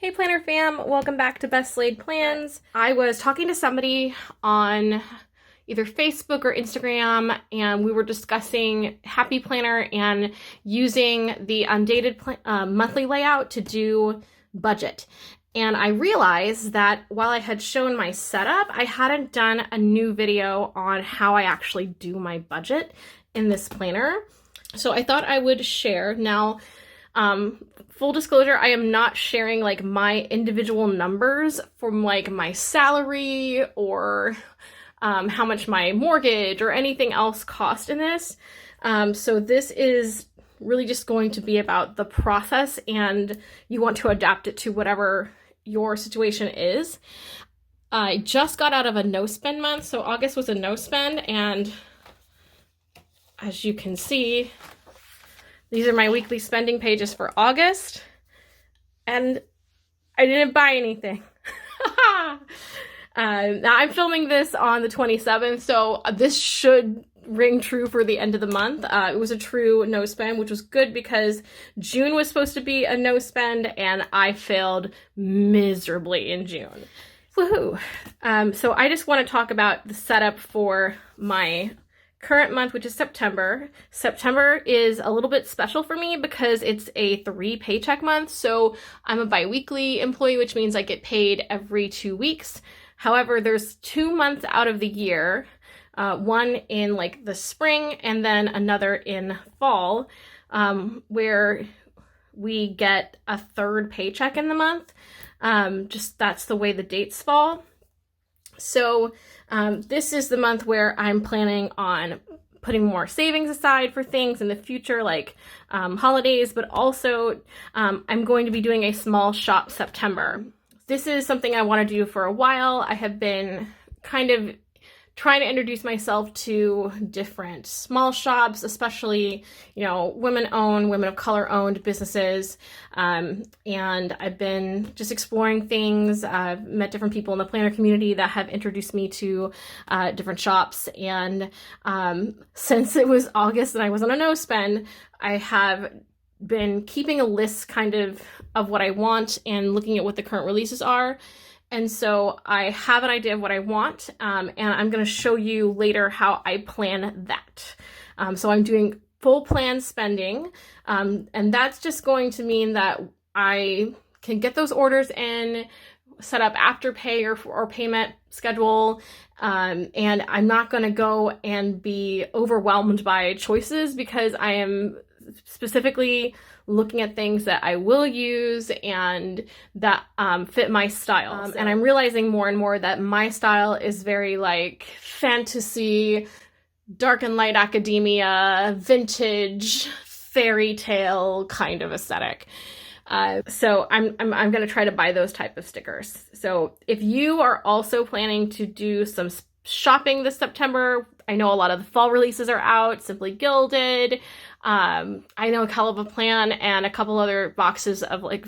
Hey Planner fam, welcome back to Best Laid Plans. I was talking to somebody on either Facebook or Instagram, and we were discussing Happy Planner and using the Undated monthly layout to do budget. And I realized that while I had shown my setup, I hadn't done a new video on how I actually do my budget in this planner. So I thought I would share. Now, full disclosure, I am not sharing like my individual numbers from like my salary or how much my mortgage or anything else cost in this. So this is really just going to be about the process, and you want to adapt it to whatever your situation is. I just got out of a no spend month, so August was a no spend, and as you can see, these are my weekly spending pages for August, and I didn't buy anything. Now I'm filming this on the 27th, so this should ring true for the end of the month. It was a true no spend, which was good because June was supposed to be a no spend, and I failed miserably in June. Woohoo! So I just want to talk about the setup for my current month, which is September. September is a little bit special for me because it's a 3 paycheck month. So I'm a bi-weekly employee, which means I get paid every 2 weeks. However, there's 2 months out of the year, one in like the spring and then another in fall, where we get a 3rd paycheck in the month. Just that's the way the dates fall. So this is the month where I'm planning on putting more savings aside for things in the future, like holidays, but also I'm going to be doing a small shop September. This is something I want to do for a while. I have been kind of trying to introduce myself to different small shops, especially, you know, women-owned, women of color-owned businesses. And I've been just exploring things. I've met different people in the planner community that have introduced me to different shops. And since it was August and I was on a no spend, I have been keeping a list kind of what I want and looking at what the current releases are. And so I have an idea of what I want, and I'm going to show you later how I plan that. So I'm doing full plan spending, and that's just going to mean that I can get those orders in, set up Afterpay or payment schedule, and I'm not going to go and be overwhelmed by choices because I am specifically looking at things that I will use and that fit my style. And I'm realizing more and more that my style is very like fantasy, dark and light academia, vintage, fairy tale kind of aesthetic. So I'm going to try to buy those type of stickers. So if you are also planning to do some shopping this September, I know a lot of the fall releases are out, Simply Gilded. I know Caliber Plan and a couple other boxes of like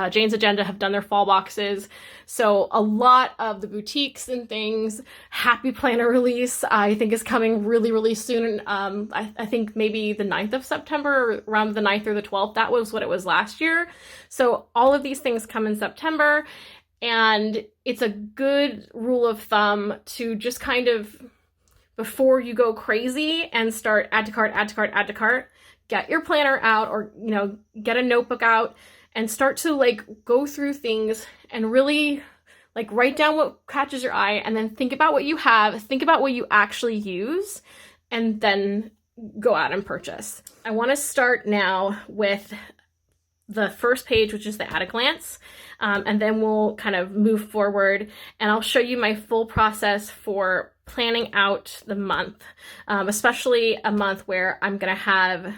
Jane's Agenda have done their fall boxes. So a lot of the boutiques and things, Happy Planner release, I think is coming really, really soon. I think maybe the 9th of September, around the 9th or the 12th. That was what it was last year. So all of these things come in September, and it's a good rule of thumb to just kind of, before you go crazy and start add to cart, add to cart, add to cart, get your planner out, or, you know, get a notebook out and start to like go through things and really like write down what catches your eye, and then think about what you have, think about what you actually use, and then go out and purchase. I want to start now with the first page, which is the at a glance, and then we'll kind of move forward, and I'll show you my full process for planning out the month, especially a month where I'm gonna have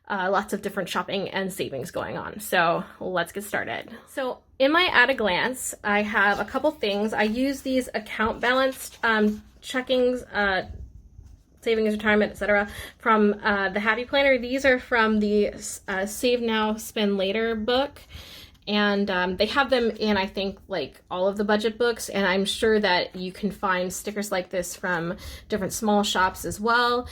lots of different shopping and savings going on. So let's get started. So in my at a glance, I have a couple things. I use these account balanced checkings, savings, retirement, etc. from the Happy Planner. These are from the Save Now, Spend Later book. And they have them in, I think, like all of the budget books, and I'm sure that you can find stickers like this from different small shops as well,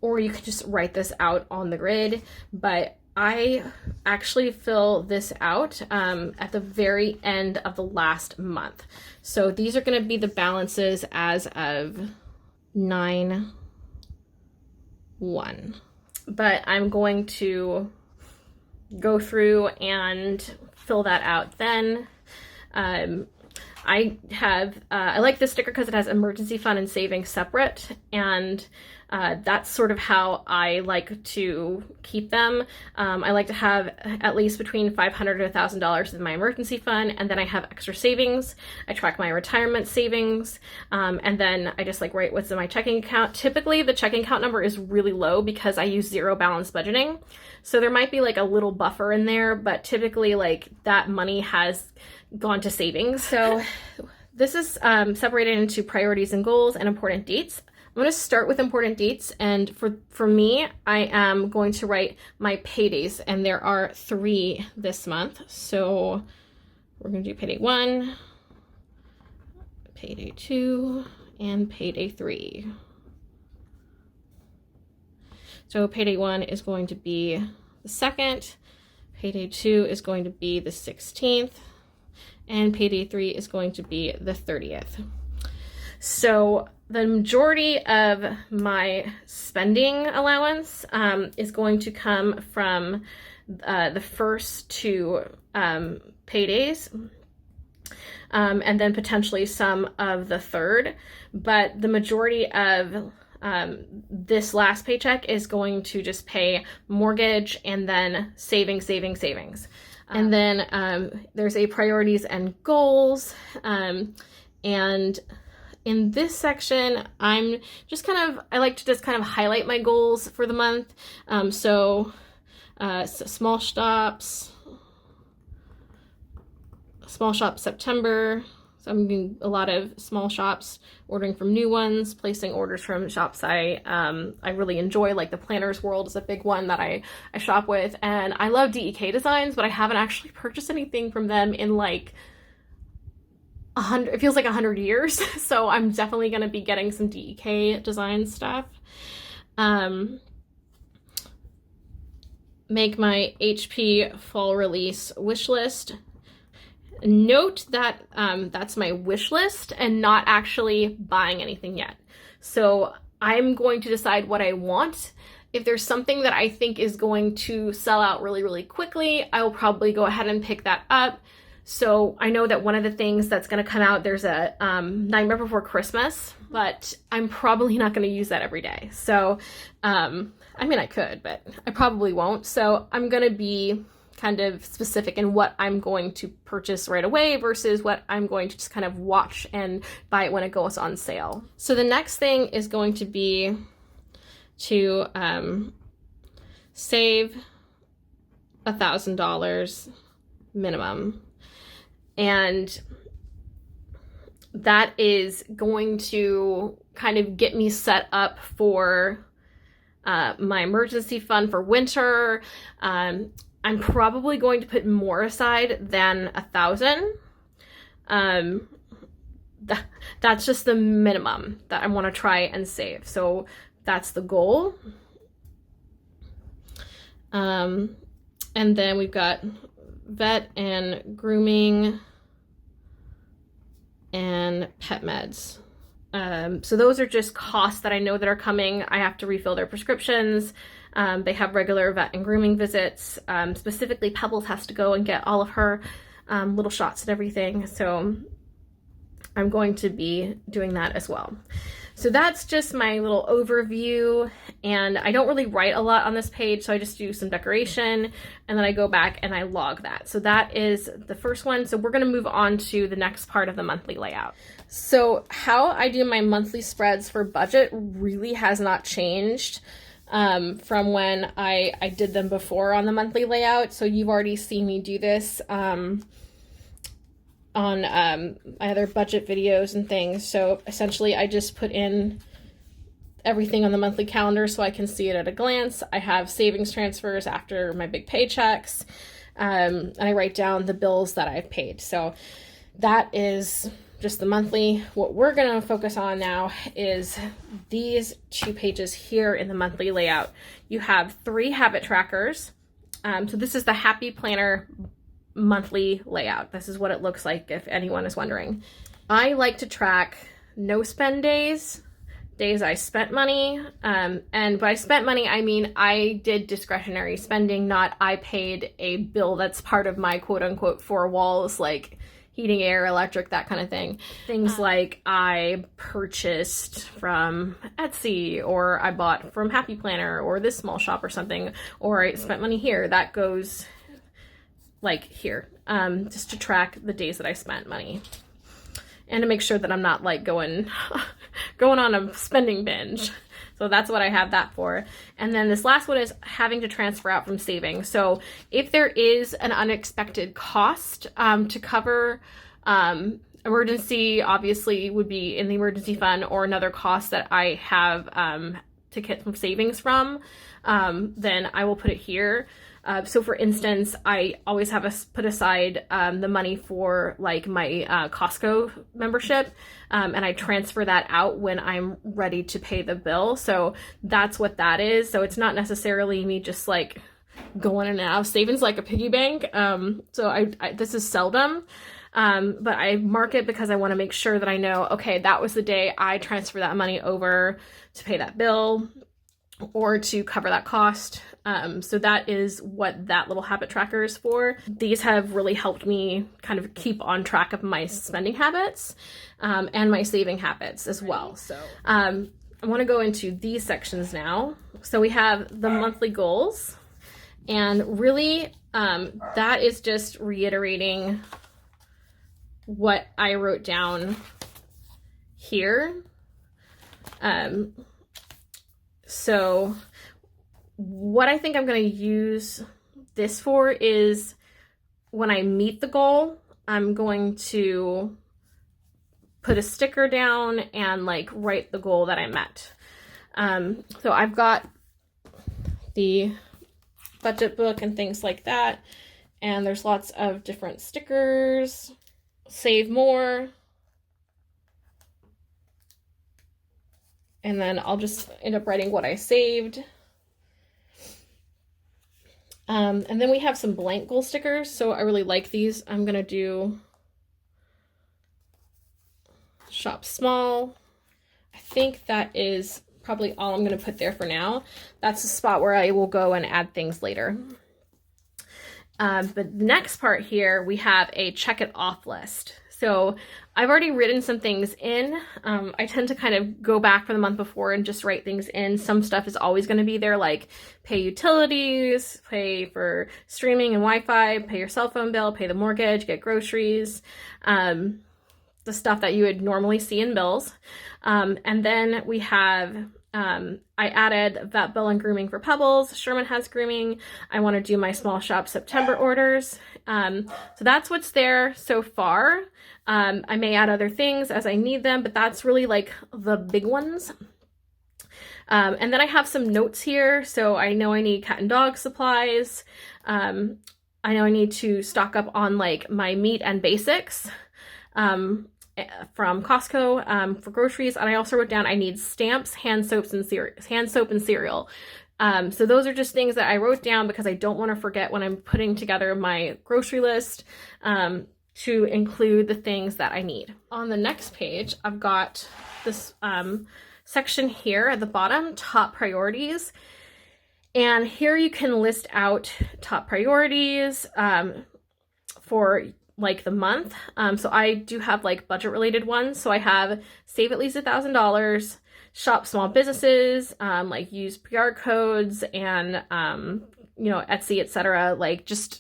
or you can just write this out on the grid. But I actually fill this out at the very end of the last month. So these are going to be the balances as of 9/1. But I'm going to go through and fill that out then. I like this sticker because it has emergency fund and savings separate, and that's sort of how I like to keep them. I like to have at least between $500 to $1,000 in my emergency fund, and then I have extra savings. I track my retirement savings, and then I just like write what's in my checking account. Typically, the checking account number is really low because I use zero balance budgeting. So there might be like a little buffer in there, but typically like that money has gone to savings. So this is separated into priorities and goals and important dates. I'm going to start with important dates, and for me, I am going to write my paydays, and there are 3 this month. So we're going to do payday 1, payday 2, and payday 3. So payday 1 is going to be the 2nd, payday 2 is going to be the 16th, and payday 3 is going to be the 30th. So the majority of my spending allowance is going to come from the first 2 paydays, and then potentially some of the 3rd. But the majority of this last paycheck is going to just pay mortgage and then savings. And then there's a priorities and goals. And in this section, I like to just kind of highlight my goals for the month. So small shop September. So I'm doing a lot of small shops, ordering from new ones, placing orders from shops I really enjoy, like the Planners World is a big one that I shop with. And I love DEK designs, but I haven't actually purchased anything from them in like 100, it feels like 100 years. So I'm definitely going to be getting some DEK design stuff. Make my HP fall release wish list. Note that that's my wish list and not actually buying anything yet. So I'm going to decide what I want. If there's something that I think is going to sell out really, really quickly, I will probably go ahead and pick that up. So I know that one of the things that's going to come out, there's a Nightmare Before Christmas, but I'm probably not going to use that every day. So, I mean, I could, but I probably won't. So I'm going to be kind of specific in what I'm going to purchase right away versus what I'm going to just kind of watch and buy it when it goes on sale. So the next thing is going to be to save $1,000 minimum. And that is going to kind of get me set up for my emergency fund for winter. I'm probably going to put more aside than 1,000. That's just the minimum that I want to try and save. So that's the goal. And then we've got vet and grooming and pet meds. So those are just costs that I know that are coming. I have to refill their prescriptions. They have regular vet and grooming visits. Specifically, Pebbles has to go and get all of her little shots and everything. So I'm going to be doing that as well. So that's just my little overview, and I don't really write a lot on this page, so I just do some decoration, and then I go back and I log that. So that is the first one. So we're going to move on to the next part of the monthly layout. So how I do my monthly spreads for budget really has not changed from when I did them before on the monthly layout. So you've already seen me do this on my other budget videos and things. So essentially I just put in everything on the monthly calendar so I can see it at a glance. I have savings transfers after my big paychecks, and I write down the bills that I've paid. So that is just the monthly. What we're going to focus on now is these 2 pages here in the monthly layout. You have 3 habit trackers, So this is the Happy Planner monthly layout. This is what it looks like if anyone is wondering. I like to track no spend days, days I spent money, and by spent money I mean I did discretionary spending, not I paid a bill that's part of my quote unquote four walls, like heating, air, electric, that kind of thing. Things like I purchased from Etsy, or I bought from Happy Planner or this small shop or something, or I spent money here. That goes like here, just to track the days that I spent money and to make sure that I'm not like going on a spending binge. So that's what I have that for. And then this last one is having to transfer out from savings. So if there is an unexpected cost to cover, emergency obviously would be in the emergency fund, or another cost that I have to get some savings from, then I will put it here. So for instance, I always have put aside the money for like my Costco membership, and I transfer that out when I'm ready to pay the bill. So that's what that is. So it's not necessarily me just like going in and out of savings like a piggy bank. So I this is seldom, but I mark it because I want to make sure that I know, okay, that was the day I transfer that money over to pay that bill or to cover that cost. So that is what that little habit tracker is for. These have really helped me kind of keep on track of my spending habits, and my saving habits as well. So I want to go into these sections now. So we have the monthly goals, and really that is just reiterating what I wrote down here. So what I think I'm going to use this for is when I meet the goal, I'm going to put a sticker down and like write the goal that I met. So I've got the budget book and things like that, and there's lots of different stickers. Save more. And then I'll just end up writing what I saved. And then we have some blank goal stickers. So I really like these. I'm going to do shop small. I think that is probably all I'm going to put there for now. That's the spot where I will go and add things later. The next part here, we have a check it off list. So I've already written some things in. I tend to kind of go back for the month before and just write things in. Some stuff is always going to be there, like pay utilities, pay for streaming and Wi-Fi, pay your cell phone bill, pay the mortgage, get groceries, the stuff that you would normally see in bills. And then we have, I added vet bill and grooming for Pebbles. Sherman has grooming. I want to do my small shop September orders. So that's what's there so far. I may add other things as I need them, but that's really like the big ones. And then I have some notes here. So I know I need cat and dog supplies. I know I need to stock up on like my meat and basics from Costco for groceries. And I also wrote down I need stamps, hand soap and cereal. So those are just things that I wrote down because I don't want to forget when I'm putting together my grocery list to include the things that I need. On the next page, I've got this section here at the bottom, top priorities. And here you can list out top priorities for like the month. So I do have like budget related ones. So I have save at least $1,000, shop small businesses, like use PR codes and, you know, Etsy, etc. Like just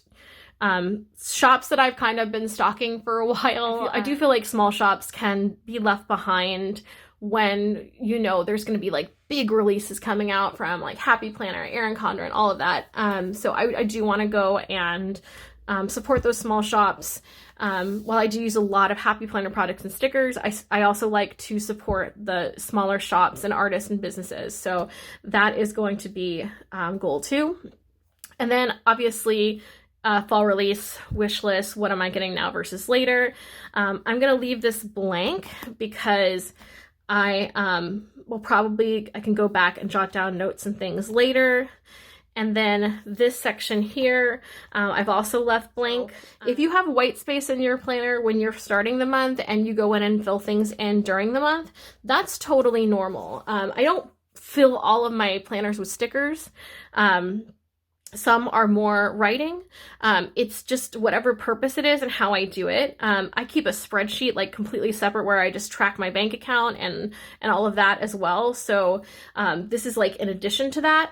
shops that I've kind of been stalking for a while. I do feel like small shops can be left behind when, you know, there's going to be like big releases coming out from like Happy Planner, Erin Condren, all of that. So I do want to go and support those small shops. While I do use a lot of Happy Planner products and stickers, I also like to support the smaller shops and artists and businesses. So that is going to be goal 2. And then obviously fall release, wish list, what am I getting now versus later? I'm going to leave this blank because I can go back and jot down notes and things later. And then this section here, I've also left blank. If you have white space in your planner when you're starting the month and you go in and fill things in during the month, that's totally normal. I don't fill all of my planners with stickers. Some are more writing. It's just whatever purpose it is and how I do it. I keep a spreadsheet like completely separate where I just track my bank account and all of that as well. So this is like in addition to that.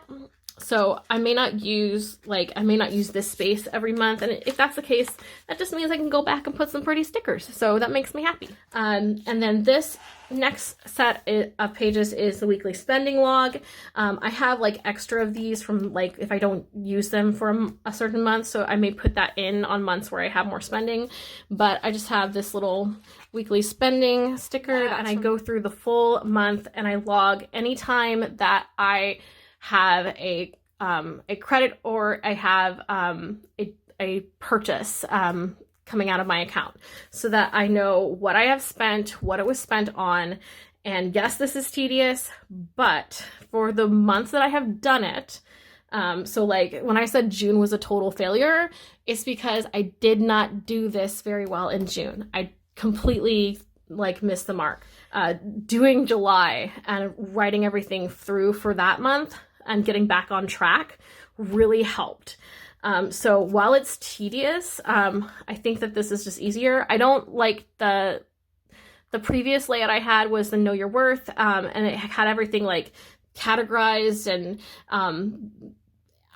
So I may not use this space every month, and if that's the case, that just means I can go back and put some pretty stickers. So that makes me happy. And then this next set of pages is the weekly spending log. I have like extra of these from like if I don't use them for a certain month, so I may put that in on months where I have more spending. But I just have this little weekly spending sticker, and I go through the full month and I log anytime that I have a credit or I have a purchase coming out of my account, so that I know what I have spent, what it was spent on. And yes, this is tedious, but for the months that I have done it, so like when I said June was a total failure, it's because I did not do this very well in June. I completely like missed the mark. Doing July and writing everything through for that month and getting back on track really helped. So while it's tedious, I think that this is just easier. I don't like the previous layout I had was the Know Your Worth, and it had everything like categorized, and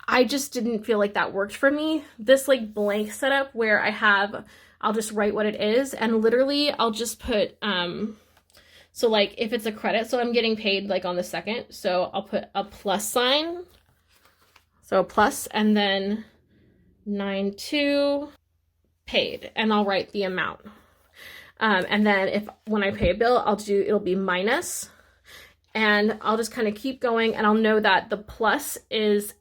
I just didn't feel like that worked for me. This like blank setup where I'll just write what it is, and literally I'll just put, so like if it's a credit, so I'm getting paid like on the 2nd, so I'll put a plus sign, so a plus, and then 9/2 paid, and I'll write the amount. And then when I pay a bill, it'll be minus, and I'll just kind of keep going, and I'll know that the plus is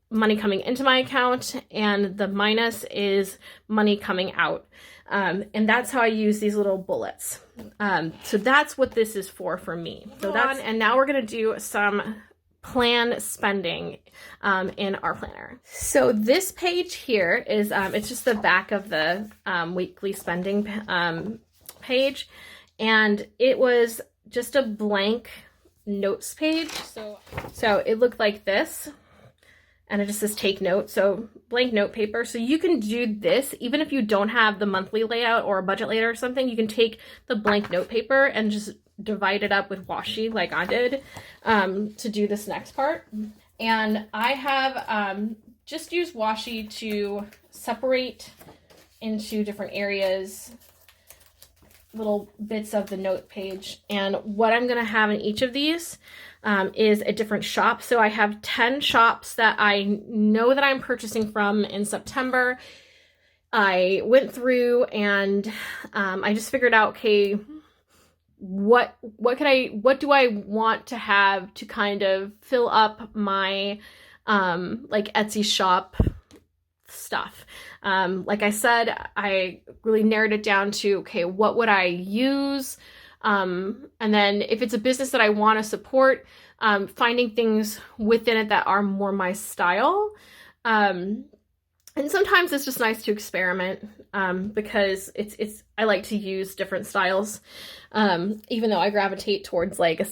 money coming into my account and the minus is money coming out. And that's how I use these little bullets. So that's what this is for me. So and now we're gonna do some plan spending in our planner. So this page here is it's just the back of the weekly spending page, and it was just a blank notes page. So it looked like this, and it just says take note, so blank note paper. So you can do this even if you don't have the monthly layout or a budget layout or something. You can take the blank note paper and just divide it up with washi like I did to do this next part. And I have just used washi to separate into different areas little bits of the note page. And what I'm gonna have in each of these is a different shop. So I have 10 shops that I know that I'm purchasing from in September. I went through and I just figured out, okay, what do I want to have to kind of fill up my like Etsy shop stuff. Like I said, I really narrowed it down to, okay, what would I use? And then if it's a business that I want to support, finding things within it that are more my style. And sometimes it's just nice to experiment, because I like to use different styles, even though I gravitate towards like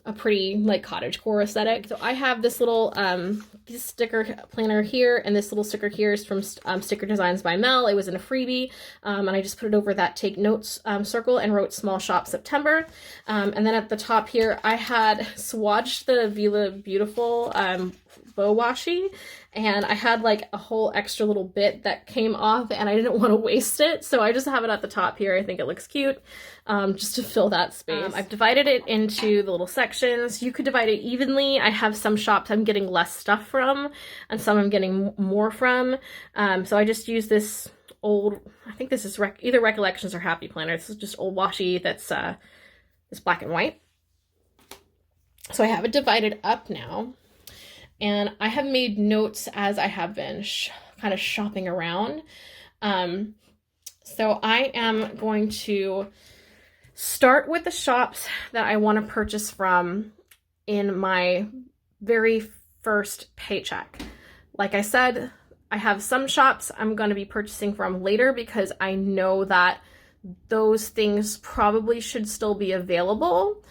a pretty like cottagecore aesthetic. So I have this little this sticker planner here, and this little sticker here is from Sticker Designs by Mel. It was in a freebie, and I just put it over that take notes circle and wrote small shop September. And then at the top here, I had swatched the Vila Beautiful bow washi, and I had like a whole extra little bit that came off, and I didn't want to waste it, so I just have it at the top here. I think it looks cute, just to fill that space. I've divided it into the little sections. You could divide it evenly. I have some shops I'm getting less stuff from, and some I'm getting more from. So I just use this old, I think this is either Recollections or Happy Planner. This is just old washi that's it's black and white. So I have it divided up now. And I have made notes as I have been kind of shopping around. So I am going to start with the shops that I want to purchase from in my very first paycheck. Like I said, I have some shops I'm going to be purchasing from later because I know that those things probably should still be available.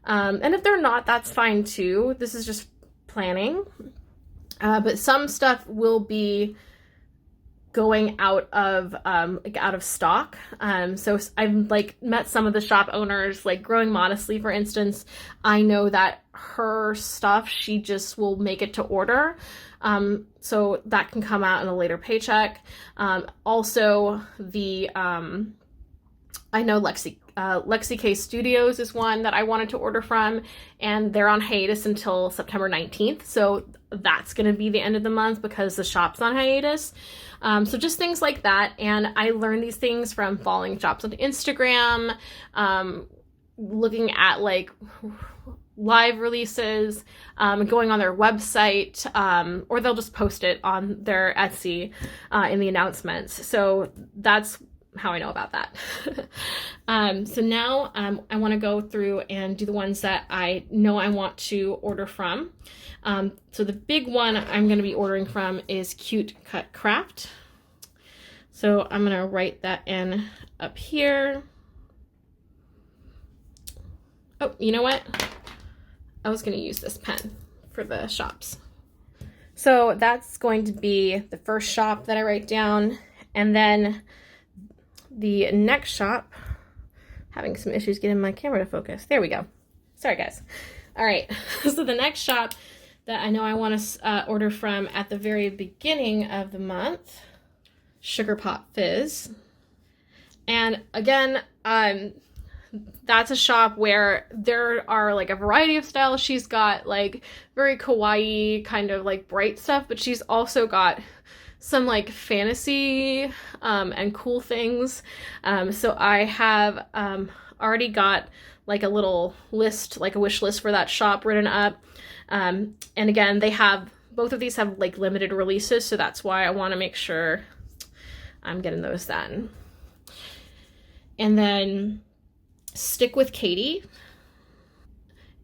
And if they're not, that's fine too. This is just planning. But some stuff will be going out of stock. So I've like met some of the shop owners, like Growing Modestly, for instance. I know that her stuff, she just will make it to order. So that can come out in a later paycheck. Also the, I know Lexi K Studios is one that I wanted to order from, and they're on hiatus until September 19th. So that's going to be the end of the month because the shop's on hiatus. So just things like that. And I learned these things from following shops on Instagram, looking at like live releases, going on their website, or they'll just post it on their Etsy in the announcements. So that's how I know about that. So now I want to go through and do the ones that I know I want to order from. So the big one I'm going to be ordering from is Cute Cut Craft. So I'm going to write that in up here. Oh, you know what? I was going to use this pen for the shops. So that's going to be the first shop that I write down. And then the next shop, having some issues getting my camera to focus. There we go. Sorry, guys. All right. So the next shop that I know I want to order from at the very beginning of the month, Sugar Pop Fizz. And again, that's a shop where there are like a variety of styles. She's got like very kawaii kind of like bright stuff, but she's also got some like fantasy and cool things. So I have already got like a little list, like a wish list for that shop written up. And again, both of these have like limited releases, so that's why I want to make sure I'm getting those then. And then Stick with Katie.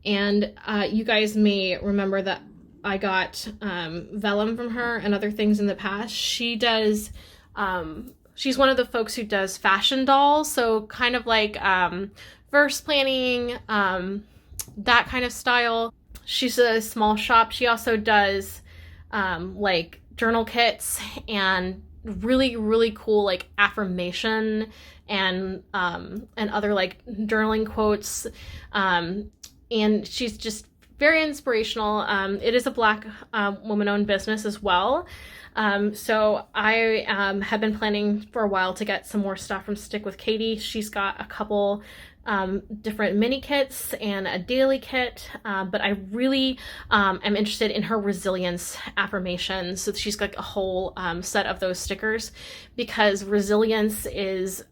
And you guys may remember that I got vellum from her and other things in the past. She does, she's one of the folks who does fashion dolls, so kind of like verse planning, that kind of style. She's a small shop. She also does like journal kits and really, really cool like affirmation and other like journaling quotes. And she's just very inspirational. It is a Black woman-owned business as well. So I have been planning for a while to get some more stuff from Stick with Katie. She's got a couple different mini kits and a daily kit, but I really am interested in her resilience affirmations. So she's got a whole set of those stickers, because resilience is,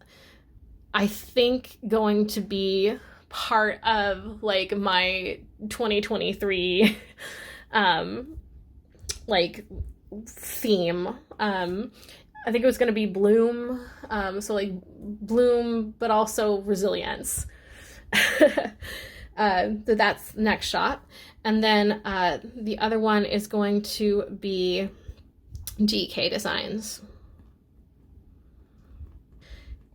I think, going to be part of like my 2023 like theme. I think it was going to be bloom, so like bloom but also resilience. That's the next shop. And then the other one is going to be DK Designs.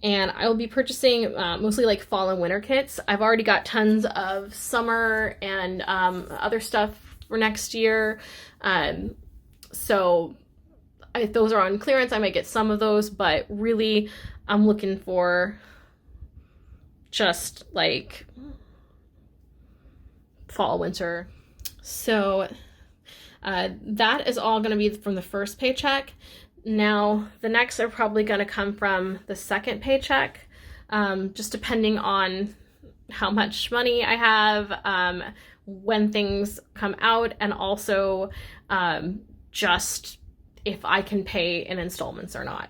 And I will be purchasing mostly like fall and winter kits. I've already got tons of summer and other stuff for next year. So if those are on clearance, I might get some of those, but really I'm looking for just like fall, winter. So that is all going to be from the first paycheck. Now, the next are probably going to come from the second paycheck, just depending on how much money I have, when things come out, and also just if I can pay in installments or not.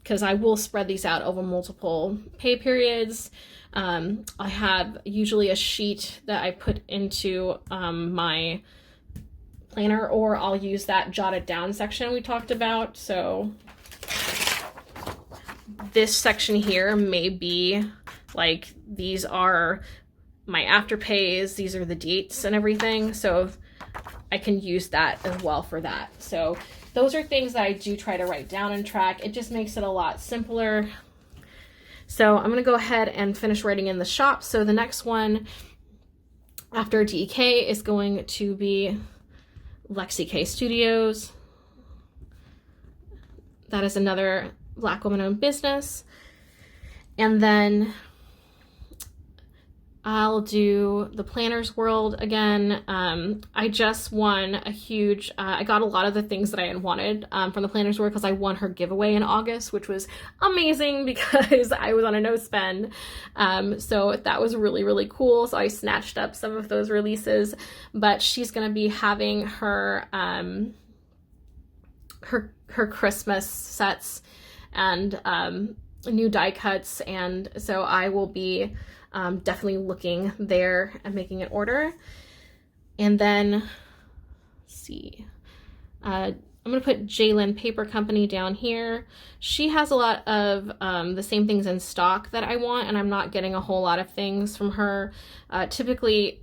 Because I will spread these out over multiple pay periods. I have usually a sheet that I put into my planner, or I'll use that jotted down section we talked about. So this section here may be like, these are my afterpays, these are the dates and everything. So I can use that as well for that. So those are things that I do try to write down and track. It just makes it a lot simpler. So I'm going to go ahead and finish writing in the shop. So the next one after DEK is going to be Lexi K Studios. That is another Black woman-owned business. And then I'll do the Planner's World again. I just won a huge, I got a lot of the things that I had wanted from the Planner's World because I won her giveaway in August, which was amazing because I was on a no spend. So that was really, really cool. So I snatched up some of those releases, but she's going to be having her, her Christmas sets and new die cuts. And so I will be definitely looking there and making an order. And then, let's see, I'm going to put Jalen Paper Company down here. She has a lot of the same things in stock that I want, and I'm not getting a whole lot of things from her. Typically,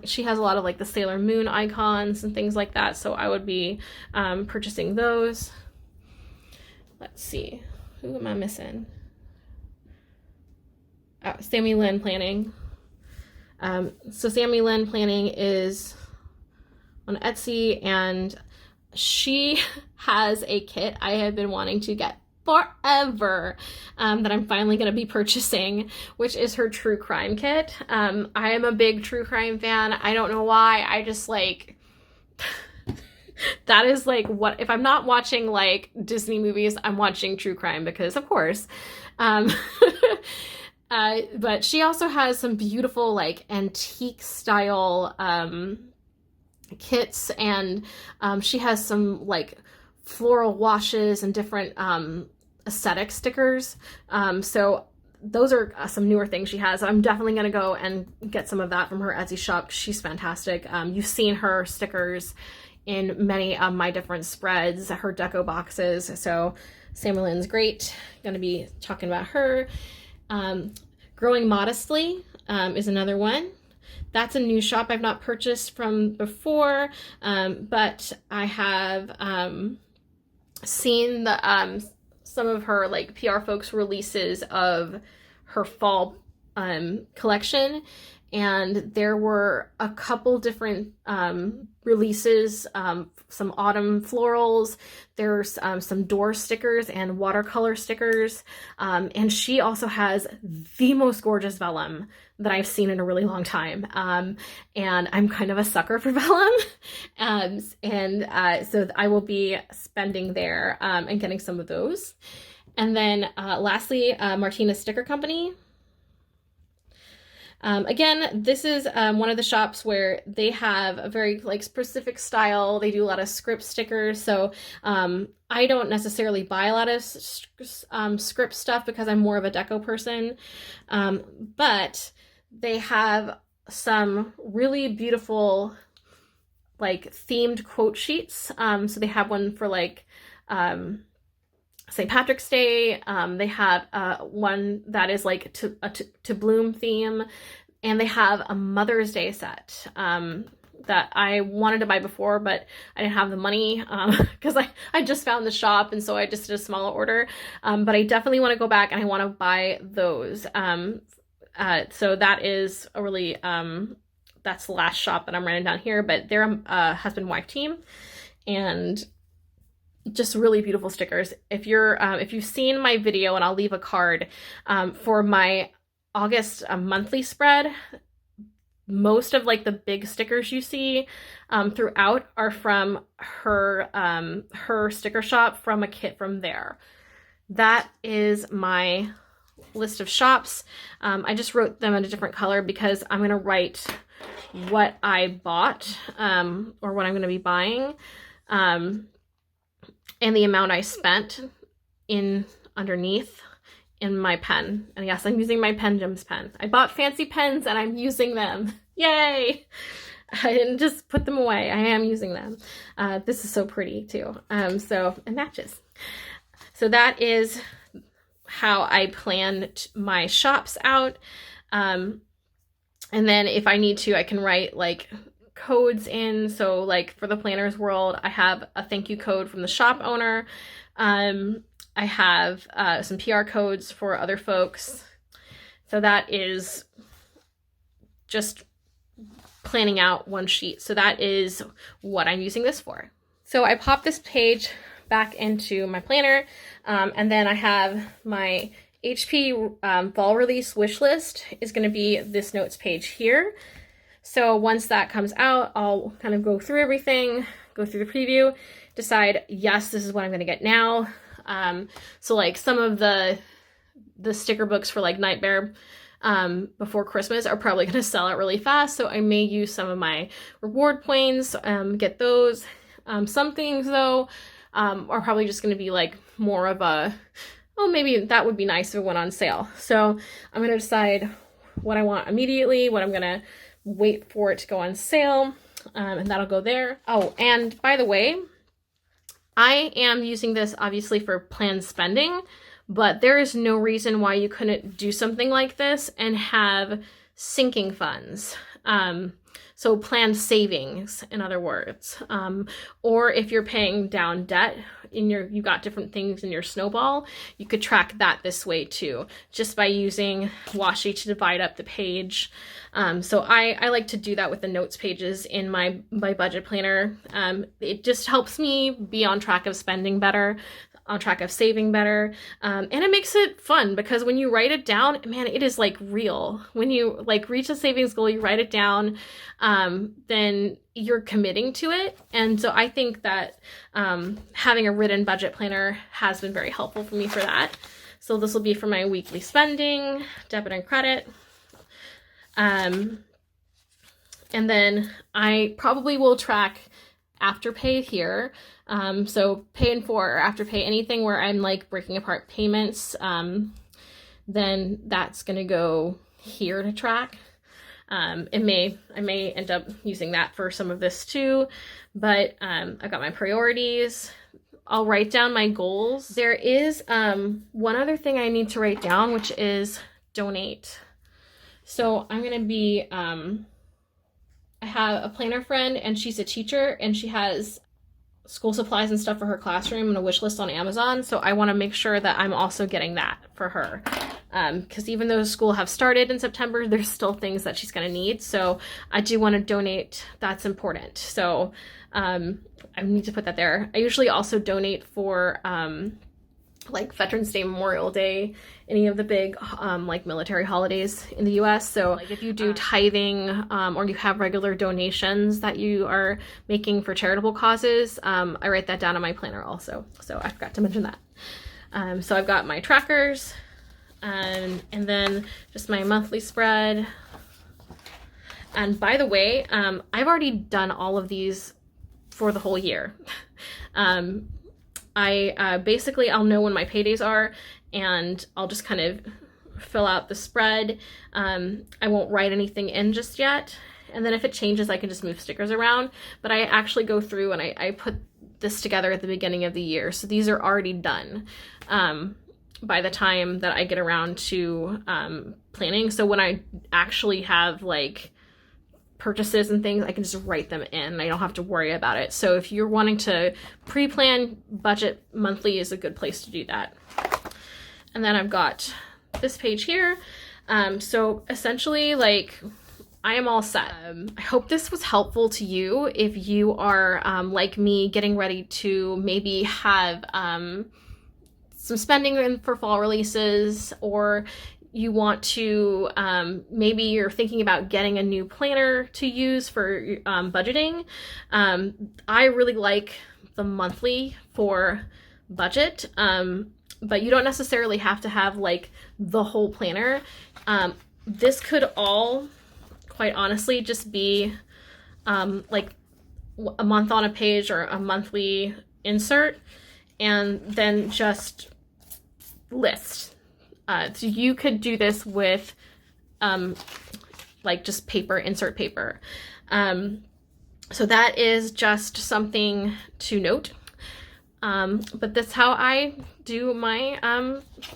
she has a lot of like the Sailor Moon icons and things like that, so I would be purchasing those. Let's see, who am I missing? Sammy Lynn Planning. So Sammy Lynn Planning is on Etsy, and she has a kit I have been wanting to get forever that I'm finally going to be purchasing, which is her true crime kit. I am a big true crime fan. I don't know why. I just like that is like what, if I'm not watching like Disney movies, I'm watching true crime because of course. But she also has some beautiful like antique style kits, and she has some like floral washes and different aesthetic stickers. So those are some newer things she has. I'm definitely going to go and get some of that from her Etsy shop. She's fantastic. You've seen her stickers in many of my different spreads, her deco boxes. So Sammy Lynn's great. Going to be talking about her. Growing Modestly is another one. That's a new shop I've not purchased from before, but I have seen the some of her like PR folks releases of her fall collection, and there were a couple different releases, some autumn florals, there's some door stickers and watercolor stickers, and she also has the most gorgeous vellum that I've seen in a really long time, and I'm kind of a sucker for vellum, so I will be spending there and getting some of those. And then lastly, Martina's Sticker Company. Again, this is one of the shops where they have a very like specific style. They do a lot of script stickers. So I don't necessarily buy a lot of script stuff because I'm more of a deco person. But they have some really beautiful like themed quote sheets. So they have one for like St. Patrick's Day. They have one that is like to bloom theme, and they have a Mother's Day set that I wanted to buy before, but I didn't have the money because I just found the shop, and so I just did a smaller order. But I definitely want to go back and I want to buy those. So that is a really that's the last shop that I'm writing down here, but they're a husband-wife team, and just really beautiful stickers. If you've seen my video, and I'll leave a card for my August monthly spread, most of like the big stickers you see throughout are from her sticker shop, from a kit from there. That is my list of shops. I just wrote them in a different color because I'm gonna write what I bought or what I'm gonna be buying. And the amount I spent in underneath in my pen. And yes, I'm using my Penjams pen. I bought fancy pens and I'm using them. Yay! I didn't just put them away. I am using them. This is so pretty too. So it matches. So that is how I planned my shops out. And then if I need to, I can write like codes in. So like for the planners world, I have a thank you code from the shop owner. I have some PR codes for other folks. So that is just planning out one sheet. So that is what I'm using this for. So I pop this page back into my planner, and then I have my HP fall release wish list is going to be this notes page here. So once that comes out, I'll kind of go through everything, go through the preview, decide, yes, this is what I'm going to get now. So like some of the sticker books for like Nightmare before Christmas are probably going to sell out really fast. So I may use some of my reward points, get those. Some things though are probably just going to be like more of a, oh, maybe that would be nice if it went on sale. So I'm going to decide what I want immediately, what I'm going to wait for it to go on sale, and that'll go there. Oh, and by the way, I am using this obviously for planned spending, but there is no reason why you couldn't do something like this and have sinking funds. So planned savings, in other words. Or if you're paying down debt you've got different things in your snowball, you could track that this way too, just by using washi to divide up the page. So I like to do that with the notes pages in my budget planner. It just helps me be on track of spending better, on track of saving better, and it makes it fun because when you write it down, man, it is like real. When you like reach a savings goal, you write it down, then you're committing to it. And so I think that having a written budget planner has been very helpful for me for that. So this will be for my weekly spending, debit and credit. And then I probably will track Afterpay here. So pay in full or Afterpay, anything where I'm like breaking apart payments, then that's going to go here to track. I may end up using that for some of this too, but I've got my priorities. I'll write down my goals. There is one other thing I need to write down, which is donate. So I'm going to be, I have a planner friend and she's a teacher and she has school supplies and stuff for her classroom and a wish list on Amazon. So I want to make sure that I'm also getting that for her. Because even though school have started in September, there's still things that she's going to need. So I do want to donate. That's important. So I need to put that there. I usually also donate for like Veterans Day, Memorial Day, any of the big like military holidays in the US. So like if you do tithing or you have regular donations that you are making for charitable causes, I write that down in my planner also. So I forgot to mention that. So I've got my trackers and then just my monthly spread. And by the way, I've already done all of these for the whole year. Basically I'll know when my paydays are and I'll just kind of fill out the spread. I won't write anything in just yet. And then if it changes, I can just move stickers around. But I actually go through and I put this together at the beginning of the year. So these are already done by the time that I get around to planning. So when I actually have like purchases and things, I can just write them in. I don't have to worry about it. So if you're wanting to pre-plan, budget monthly is a good place to do that. And then I've got this page here. So essentially, like, I am all set. I hope this was helpful to you if you are like me, getting ready to maybe have some spending in for fall releases, or you want to, maybe you're thinking about getting a new planner to use for budgeting. I really like the monthly for budget, but you don't necessarily have to have like the whole planner. This could all, quite honestly, just be like a month on a page or a monthly insert, and then just list. So you could do this with like just paper, insert paper. So that is just something to note. But that's how I do my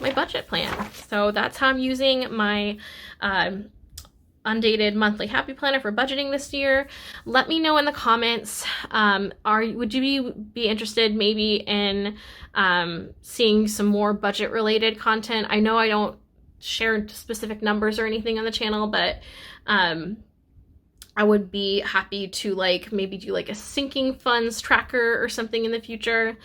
my budget plan. So that's how I'm using my Undated monthly happy planner for budgeting this year. Let me know in the comments. Would you be interested maybe in seeing some more budget related content? I know I don't share specific numbers or anything on the channel, but I would be happy to like maybe do like a sinking funds tracker or something in the future.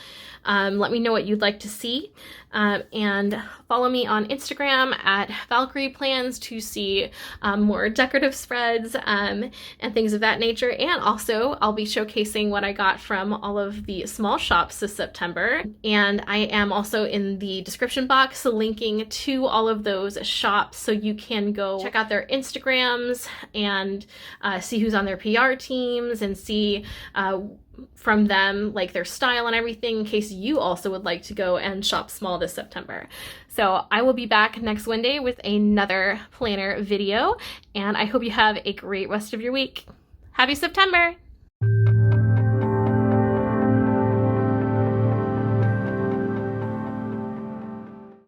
Let me know what you'd like to see. And follow me on Instagram at Valkyrie Plans to see more decorative spreads and things of that nature. And also I'll be showcasing what I got from all of the small shops this September. And I am also in the description box linking to all of those shops so you can go check out their Instagrams and see who's on their PR teams and see from them like their style and everything in case you also would like to go and shop small this September. So I will be back next Wednesday with another planner video, and I hope you have a great rest of your week. Happy September!